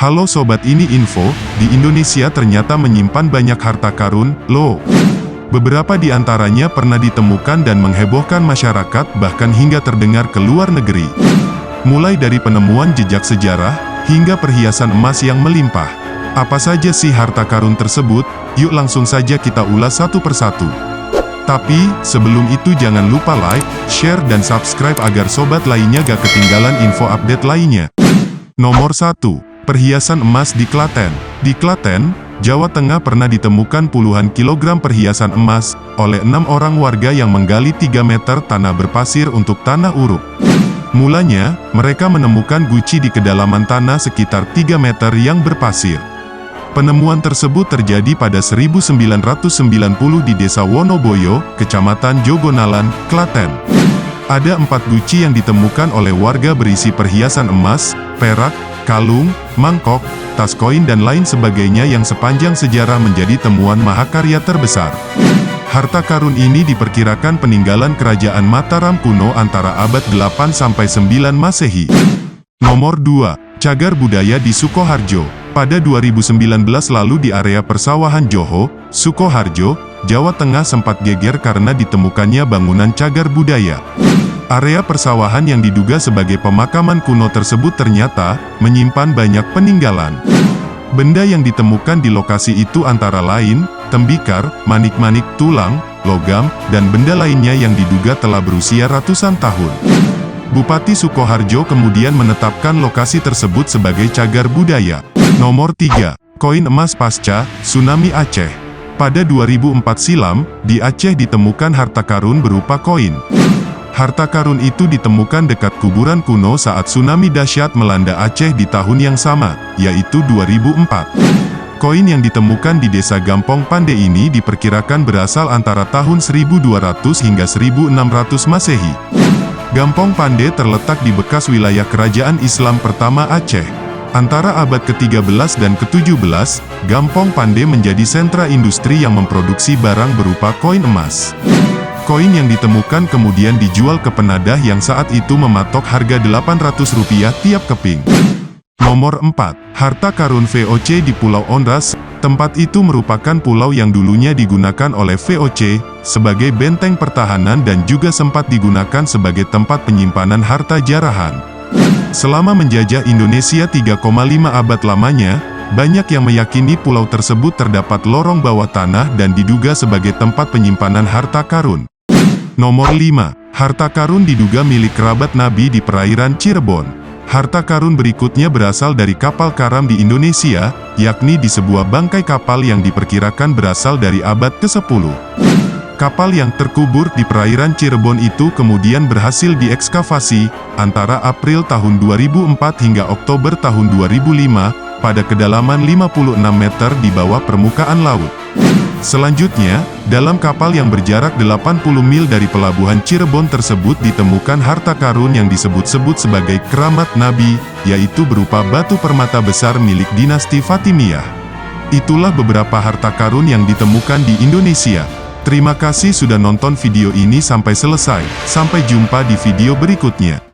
Halo sobat, ini info, di Indonesia ternyata menyimpan banyak harta karun, loh. Beberapa di antaranya pernah ditemukan dan menghebohkan masyarakat bahkan hingga terdengar ke luar negeri. Mulai dari penemuan jejak sejarah, hingga perhiasan emas yang melimpah. Apa saja sih harta karun tersebut? Yuk langsung saja kita ulas satu persatu. Tapi, sebelum itu jangan lupa like, share dan subscribe agar sobat lainnya gak ketinggalan info update lainnya. Nomor 1. Perhiasan emas di Klaten. Di Klaten, Jawa Tengah pernah ditemukan puluhan kilogram perhiasan emas, oleh 6 orang warga yang menggali 3 meter tanah berpasir untuk tanah uruk. Mulanya, mereka menemukan guci di kedalaman tanah sekitar 3 meter yang berpasir. Penemuan tersebut terjadi pada 1990 di Desa Wonoboyo, Kecamatan Jogonalan, Klaten. Ada 4 guci yang ditemukan oleh warga berisi perhiasan emas, perak, kalung, mangkok, tas koin dan lain sebagainya yang sepanjang sejarah menjadi temuan mahakarya terbesar. Harta karun ini diperkirakan peninggalan kerajaan Mataram kuno antara abad 8–9 Masehi. Nomor 2. Cagar budaya di Sukoharjo. Pada 2019 lalu di area persawahan Joho, Sukoharjo, Jawa Tengah sempat geger karena ditemukannya bangunan cagar budaya. Area persawahan yang diduga sebagai pemakaman kuno tersebut ternyata menyimpan banyak peninggalan. Benda yang ditemukan di lokasi itu antara lain tembikar, manik-manik, tulang, logam, dan benda lainnya yang diduga telah berusia ratusan tahun. Bupati Sukoharjo kemudian menetapkan lokasi tersebut sebagai cagar budaya. Nomor 3. Koin emas pasca tsunami Aceh. Pada 2004 silam, di Aceh ditemukan harta karun berupa koin. Harta karun itu ditemukan dekat kuburan kuno saat tsunami dahsyat melanda Aceh di tahun yang sama, yaitu 2004. Koin yang ditemukan di desa Gampong Pande ini diperkirakan berasal antara tahun 1200 hingga 1600 Masehi. Gampong Pande terletak di bekas wilayah kerajaan Islam pertama Aceh. Antara abad ke-13 dan ke-17, Gampong Pande menjadi sentra industri yang memproduksi barang berupa koin emas. Koin yang ditemukan kemudian dijual ke penadah yang saat itu mematok harga Rp800 tiap keping. Nomor 4. Harta karun VOC di Pulau Ondras. Tempat itu merupakan pulau yang dulunya digunakan oleh VOC sebagai benteng pertahanan dan juga sempat digunakan sebagai tempat penyimpanan harta jarahan. Selama menjajah Indonesia 3,5 abad lamanya, banyak yang meyakini pulau tersebut terdapat lorong bawah tanah dan diduga sebagai tempat penyimpanan harta karun. Nomor 5. Harta karun diduga milik kerabat Nabi di perairan Cirebon. Harta karun berikutnya berasal dari kapal karam di Indonesia, yakni di sebuah bangkai kapal yang diperkirakan berasal dari abad ke-10. Kapal yang terkubur di perairan Cirebon itu kemudian berhasil diekskavasi, antara April tahun 2004 hingga Oktober tahun 2005, pada kedalaman 56 meter di bawah permukaan laut. Selanjutnya, dalam kapal yang berjarak 80 mil dari pelabuhan Cirebon tersebut ditemukan harta karun yang disebut-sebut sebagai keramat Nabi, yaitu berupa batu permata besar milik dinasti Fatimiyah. Itulah beberapa harta karun yang ditemukan di Indonesia. Terima kasih sudah nonton video ini sampai selesai. Sampai jumpa di video berikutnya.